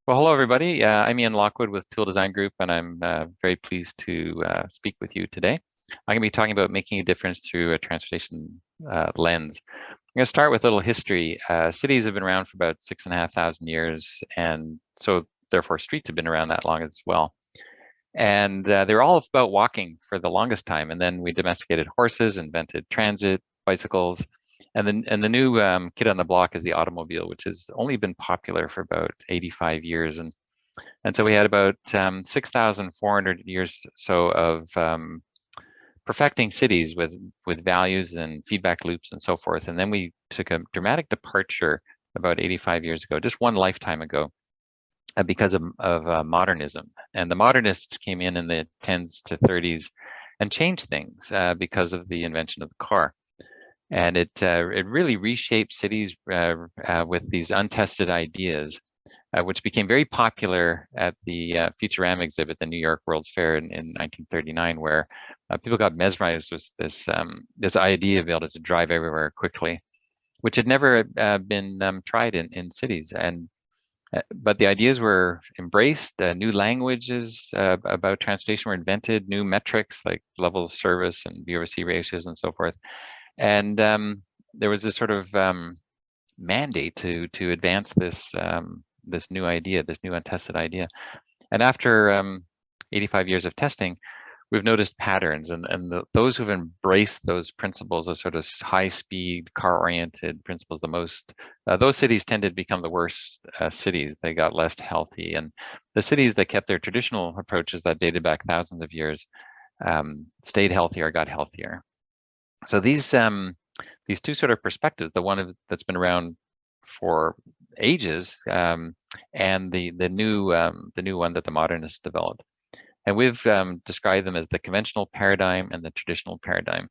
Well, hello everybody. I'm Ian Lockwood with Toole Design Group, and I'm very pleased to speak with you today. I'm going to be talking about making a difference through a transportation lens. I'm going to start with a little history. Cities have been around for about 6,500 years, and so therefore streets have been around that long as well. And they're all about walking for the longest time, and then we domesticated horses, invented transit, bicycles, and the new kid on the block is the automobile, which has only been popular for about 85 years, and so we had about 6,400 years so of perfecting cities with values and feedback loops and so forth. And then we took a dramatic departure about 85 years ago, just one lifetime ago, because of modernism. And the modernists came in the 10s to 30s and changed things because of the invention of the car. And it really reshaped cities with these untested ideas, which became very popular at the Futurama exhibit, the New York World's Fair in 1939, where people got mesmerized with this idea of being able to drive everywhere quickly, which had never been tried in cities. And but the ideas were embraced. New languages about transportation were invented. New metrics like level of service and V/C ratios and so forth. And there was this sort of mandate to advance this new idea, this new untested idea. And after 85 years of testing, we've noticed patterns, and those who've embraced those principles of sort of high-speed, car-oriented principles, those cities tended to become the worst cities. They got less healthy, and the cities that kept their traditional approaches that dated back thousands of years stayed healthier, got healthier. So these two sort of perspectives, the one that's been around for ages, and the new one that the modernists developed, and we've described them as the conventional paradigm and the traditional paradigm.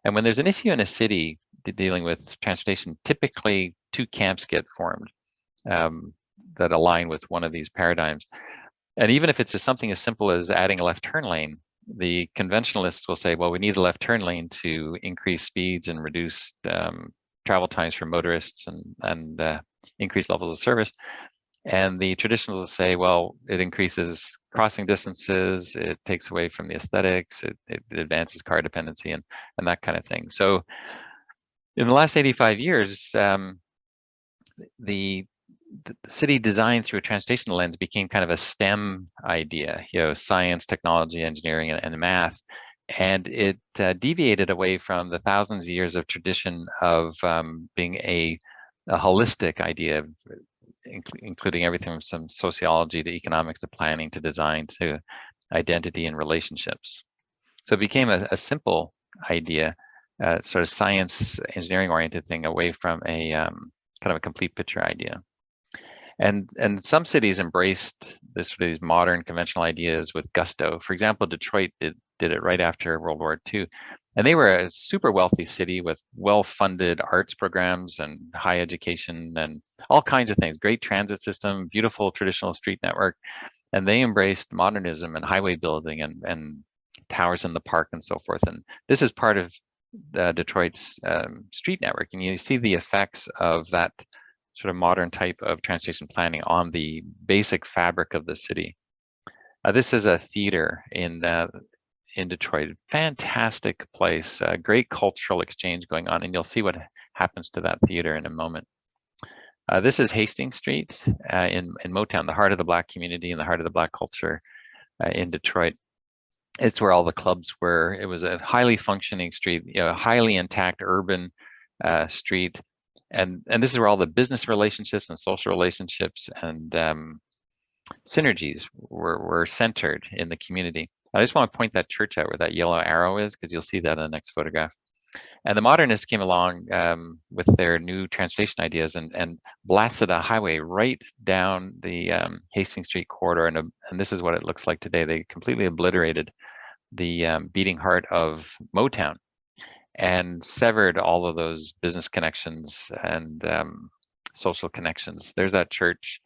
And when there's an issue in a city dealing with transportation, typically two camps get formed that align with one of these paradigms. And even if it's just something as simple as adding a left turn lane, the conventionalists will say, well, we need a left turn lane to increase speeds and reduce travel times for motorists and increase levels of service. And the traditionalists will say, well, it increases crossing distances, it takes away from the aesthetics, it advances car dependency and that kind of thing. So in the last 85 years, the city design through a transportation lens became kind of a STEM idea, science, technology, engineering, and math. And it deviated away from the thousands of years of tradition of being a holistic idea, including everything from some sociology to economics to planning to design to identity and relationships. So it became a simple idea, sort of science, engineering oriented thing away from a kind of a complete picture idea. And some cities embraced these modern conventional ideas with gusto. For example, Detroit did it right after World War II. And they were a super wealthy city with well-funded arts programs and high education and all kinds of things, great transit system, beautiful traditional street network. And they embraced modernism and highway building and towers in the park and so forth. And this is part of Detroit's street network. And you see the effects of that sort of modern type of transportation planning on the basic fabric of the city. This is a theater in Detroit. Fantastic place, great cultural exchange going on, and you'll see what happens to that theater in a moment. This is Hastings Street in Motown, the heart of the Black community and the heart of the Black culture in Detroit. It's where all the clubs were. It was a highly functioning street, highly intact urban street. And this is where all the business relationships and social relationships and synergies were centered in the community. I just want to point that church out where that yellow arrow is, because you'll see that in the next photograph. And the modernists came along with their new transportation ideas and blasted a highway right down the Hastings Street corridor. And this is what it looks like today. They completely obliterated the beating heart of Motown and severed all of those business connections and social connections. There's that church.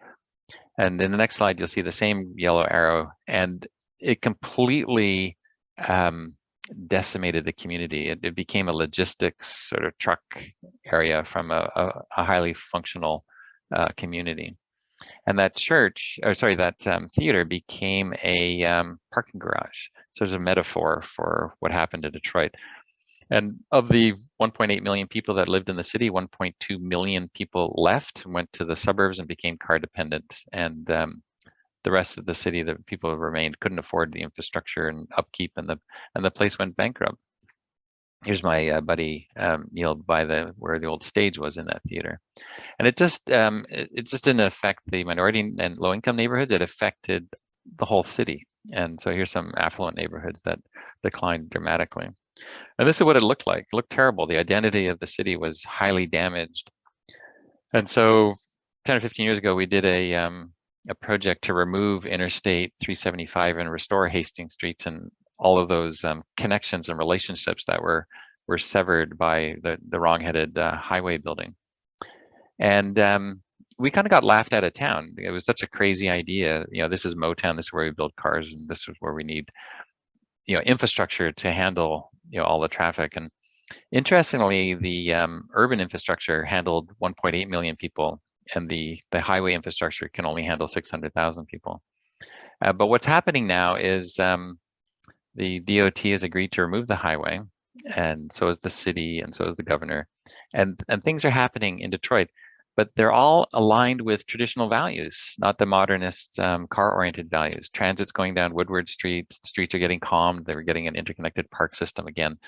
And in the next slide, you'll see the same yellow arrow, and it completely decimated the community. It became a logistics sort of truck area from a highly functional community. And that church, or sorry, that theater became a parking garage. So there's a metaphor for what happened to Detroit. And of the 1.8 million people that lived in the city, 1.2 million people left and went to the suburbs and became car dependent. And the rest of the city, the people who remained, couldn't afford the infrastructure and upkeep, and the place went bankrupt. Here's my buddy Neil by where the old stage was in that theater. And it just didn't affect the minority and low income neighborhoods. It affected the whole city. And so here's some affluent neighborhoods that declined dramatically. And this is what it looked like. It looked terrible. The identity of the city was highly damaged. And so 10 or 15 years ago, we did a project to remove Interstate 375 and restore Hastings streets and all of those connections and relationships that were severed by the wrong-headed highway building. And we kind of got laughed out of town. It was such a crazy idea. This is Motown. This is where we build cars, and this is where we need, infrastructure to handle, all the traffic. And interestingly, the urban infrastructure handled 1.8 million people, and the highway infrastructure can only handle 600,000 people. But what's happening now is the DOT has agreed to remove the highway, and so is the city, and so is the governor, and things are happening in Detroit, but they're all aligned with traditional values, not the modernist car-oriented values. Transit's going down Woodward Street, streets are getting calmed, they're getting an interconnected park system again.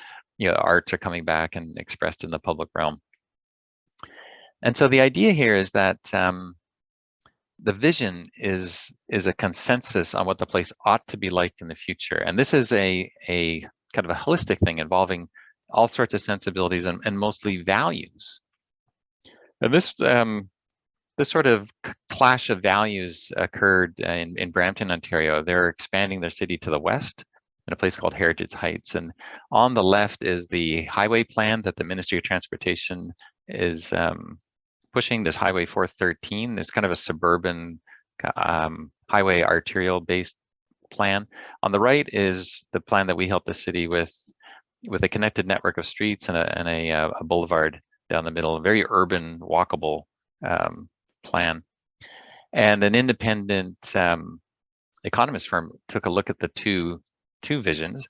Arts are coming back and expressed in the public realm. And so the idea here is that the vision is a consensus on what the place ought to be like in the future. And this is a kind of a holistic thing involving all sorts of sensibilities and mostly values. And this sort of clash of values occurred in Brampton, Ontario. They're expanding their city to the west in a place called Heritage Heights. And on the left is the highway plan that the Ministry of Transportation is pushing, this Highway 413. It's kind of a suburban highway arterial-based plan. On the right is the plan that we helped the city with a connected network of streets and a boulevard down the middle, a very urban, walkable plan. And an independent economist firm took a look at the two visions.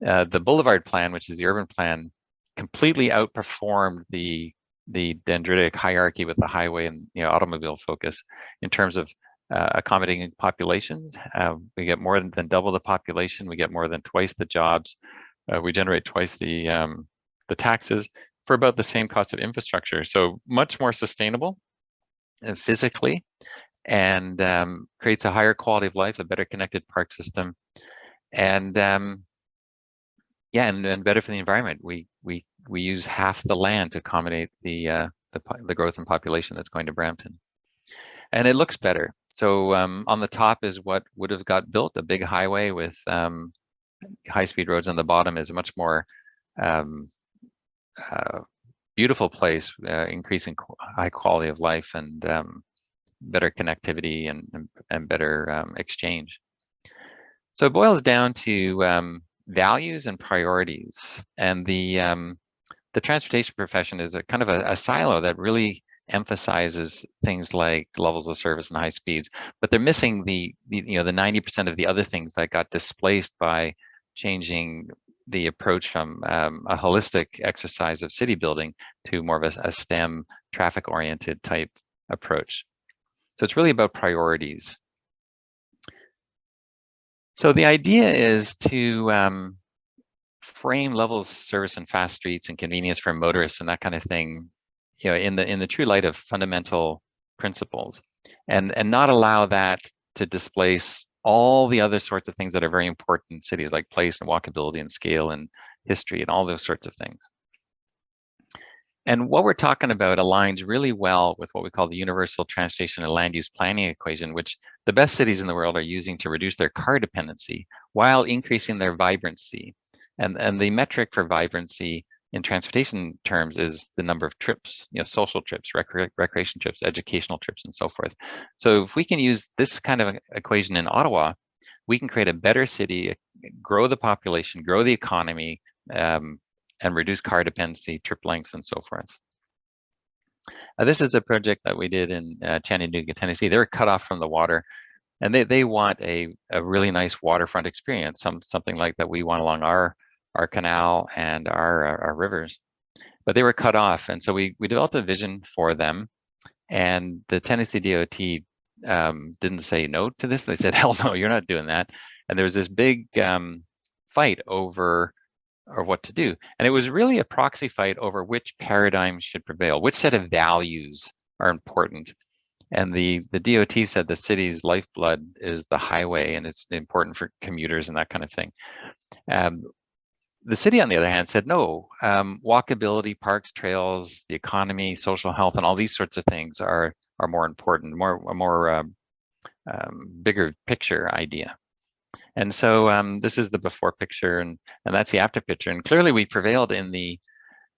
The boulevard plan, which is the urban plan, completely outperformed the dendritic hierarchy with the highway and automobile focus in terms of accommodating populations. We get more than double the population. We get more than twice the jobs. We generate twice the taxes for about the same cost of infrastructure. So much more sustainable physically, and creates a higher quality of life, a better connected park system, and yeah, and better for the environment. We use half the land to accommodate the growth in population that's going to Brampton, and it looks better. So on the top is what would have got built, a big highway with high-speed roads. On the bottom is a much more beautiful place, increasing high quality of life and better connectivity and better exchange. So it boils down to values and priorities. And the transportation profession is a kind of a silo that really emphasizes things like levels of service and high speeds, but they're missing the 90% of the other things that got displaced by changing the approach from a holistic exercise of city building to more of a STEM traffic-oriented type approach. So it's really about priorities. So the idea is to frame levels of service and fast streets and convenience for motorists and that kind of thing, in the true light of fundamental principles, and not allow that to displace all the other sorts of things that are very important in cities, like place and walkability and scale and history and all those sorts of things. And what we're talking about aligns really well with what we call the universal transportation and land use planning equation, which the best cities in the world are using to reduce their car dependency while increasing their vibrancy. And the metric for vibrancy in transportation terms is the number of trips, social trips, recreation trips, educational trips, and so forth. So if we can use this kind of equation in Ottawa, we can create a better city, grow the population, grow the economy, and reduce car dependency, trip lengths, and so forth. This is a project that we did in Chattanooga, Tennessee. They were cut off from the water, and they want a really nice waterfront experience, something like that we want along our canal and our rivers. But they were cut off, and so we developed a vision for them. And the Tennessee DOT didn't say no to this. They said, "Hell no, you're not doing that." And there was this big fight over or what to do. And it was really a proxy fight over which paradigm should prevail, which set of values are important. And the DOT said the city's lifeblood is the highway, and it's important for commuters and that kind of thing. The city, on the other hand, said no. Walkability, parks, trails, the economy, social health, and all these sorts of things are more important, more bigger picture idea. And so this is the before picture, and that's the after picture. And clearly, we prevailed in the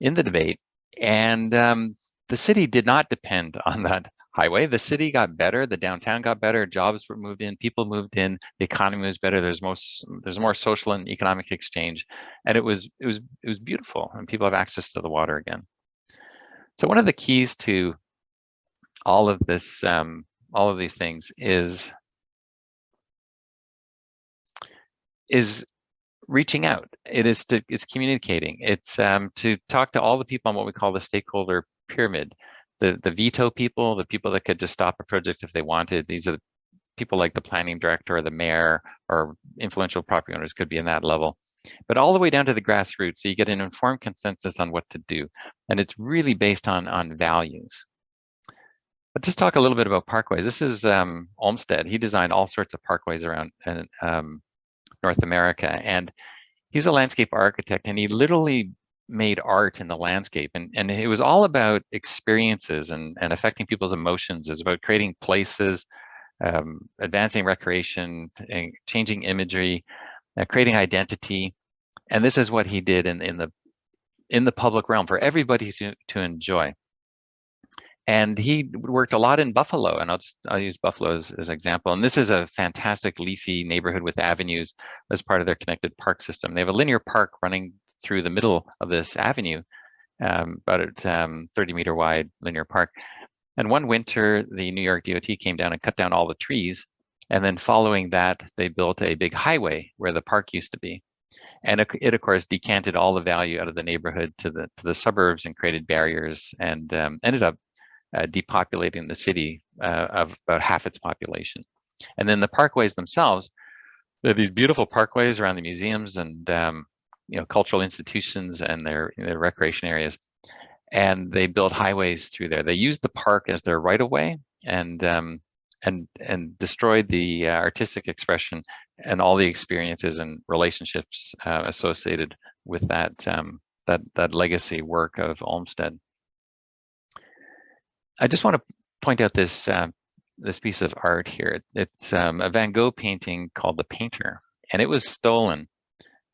debate. And the city did not depend on that highway. The city got better, the downtown got better, jobs were moved in, people moved in, the economy was better. There's more social and economic exchange, and it was beautiful, and people have access to the water again. So one of the keys to all of this, all of these things is reaching out. It's communicating. It's to talk to all the people on what we call the stakeholder pyramid. The veto people, the people that could just stop a project if they wanted. These are the people like the planning director or the mayor or influential property owners could be in that level. But all the way down to the grassroots, so you get an informed consensus on what to do. And it's really based on values. But just talk a little bit about parkways. This is Olmsted. He designed all sorts of parkways around North America. And he's a landscape architect, and he literally made art in the landscape. And it was all about experiences and affecting people's emotions. It was about creating places, advancing recreation, changing imagery, creating identity. And this is what he did in the public realm for everybody to enjoy. And he worked a lot in Buffalo, and I'll use Buffalo as an example. And this is a fantastic leafy neighborhood with avenues as part of their connected park system. They have a linear park running through the middle of this avenue, about a 30-meter wide linear park. And one winter, the New York DOT came down and cut down all the trees. And then following that, they built a big highway where the park used to be. And it of course, decanted all the value out of the neighborhood to the suburbs and created barriers, and ended up depopulating the city of about half its population. And then the parkways themselves, there are these beautiful parkways around the museums and cultural institutions and their recreation areas. And they build highways through there. They used the park as their right of way, and destroyed the artistic expression and all the experiences and relationships associated with that legacy work of Olmsted. I just want to point out this piece of art here. It's a Van Gogh painting called The Painter, and it was stolen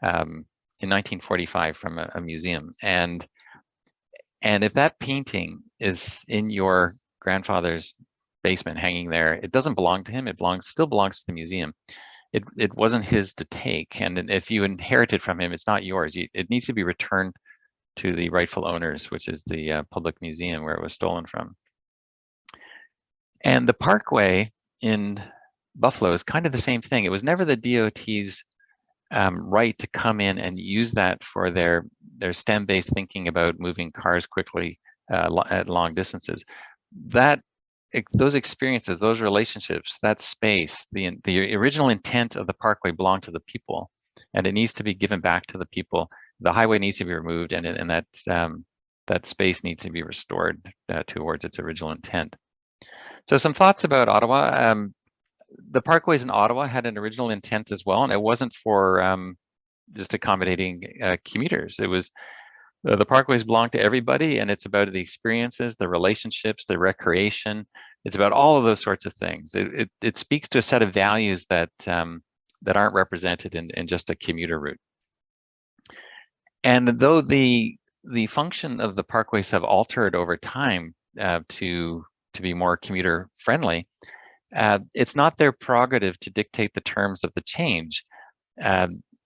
in 1945 from a museum. And if that painting is in your grandfather's basement hanging there, it doesn't belong to him. It still belongs to the museum. It wasn't his to take, and if you inherit it from him, it's not yours. It needs to be returned to the rightful owners, which is the public museum where it was stolen from. And the parkway in Buffalo is kind of the same thing. It was never the DOT's right to come in and use that for their STEM-based thinking about moving cars quickly at long distances. Those experiences, those relationships, that space, the original intent of the parkway belonged to the people, and it needs to be given back to the people. The highway needs to be removed, and that space needs to be restored towards its original intent. So some thoughts about Ottawa. The parkways in Ottawa had an original intent as well, and it wasn't for just accommodating commuters. It was the parkways belong to everybody, and it's about the experiences, the relationships, the recreation. It's about all of those sorts of things. It speaks to a set of values that aren't represented in just a commuter route. And though the function of the parkways have altered over time to be more commuter friendly, it's not their prerogative to dictate the terms of the change.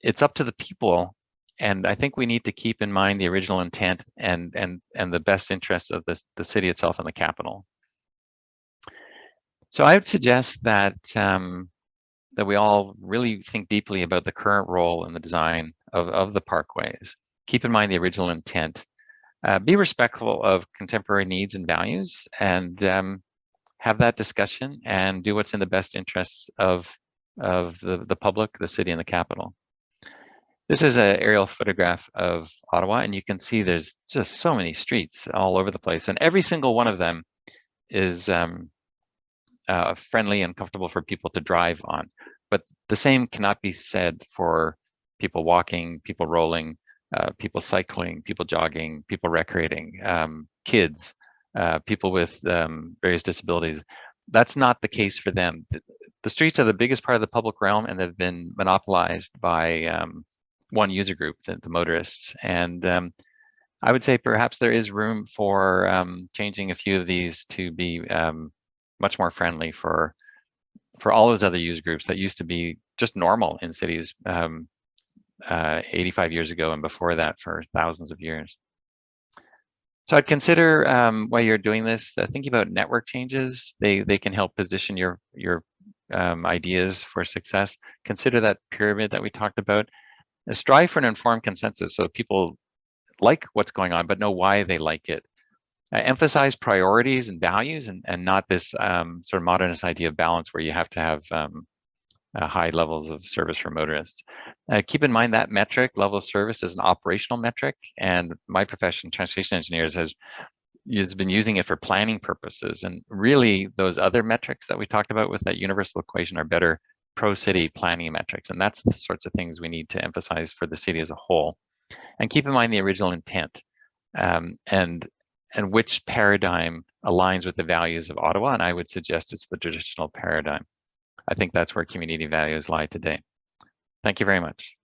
It's up to the people And I think we need to keep in mind the original intent and the best interests of the city itself and the capital. So I would suggest that that we all really think deeply about the current role in the design of the parkways. Keep in mind the original intent. Be respectful of contemporary needs and values, and have that discussion and do what's in the best interests of the public, the city, and the capital. This is an aerial photograph of Ottawa, and you can see there's just so many streets all over the place, and every single one of them is friendly and comfortable for people to drive on. But the same cannot be said for people walking, people rolling, people cycling, people jogging, people recreating, kids, people with various disabilities. That's not the case for them. The streets are the biggest part of the public realm, and they've been monopolized by one user group, the motorists. And I would say perhaps there is room for changing a few of these to be much more friendly for all those other user groups that used to be just normal in cities 85 years ago and before that for thousands of years. So I'd consider while you're doing this, thinking about network changes. They can help position your ideas for success. Consider that pyramid that we talked about. Strive for an informed consensus so people like what's going on, but know why they like it. Emphasize priorities and values, and not this sort of modernist idea of balance where you have to have high levels of service for motorists. Keep in mind that metric, level of service, is an operational metric, and my profession, transportation engineers, has been using it for planning purposes. And really, those other metrics that we talked about with that universal equation are better pro-city planning metrics, and that's the sorts of things we need to emphasize for the city as a whole. And keep in mind the original intent, and which paradigm aligns with the values of Ottawa, and I would suggest it's the traditional paradigm. I think that's where community values lie today. Thank you very much.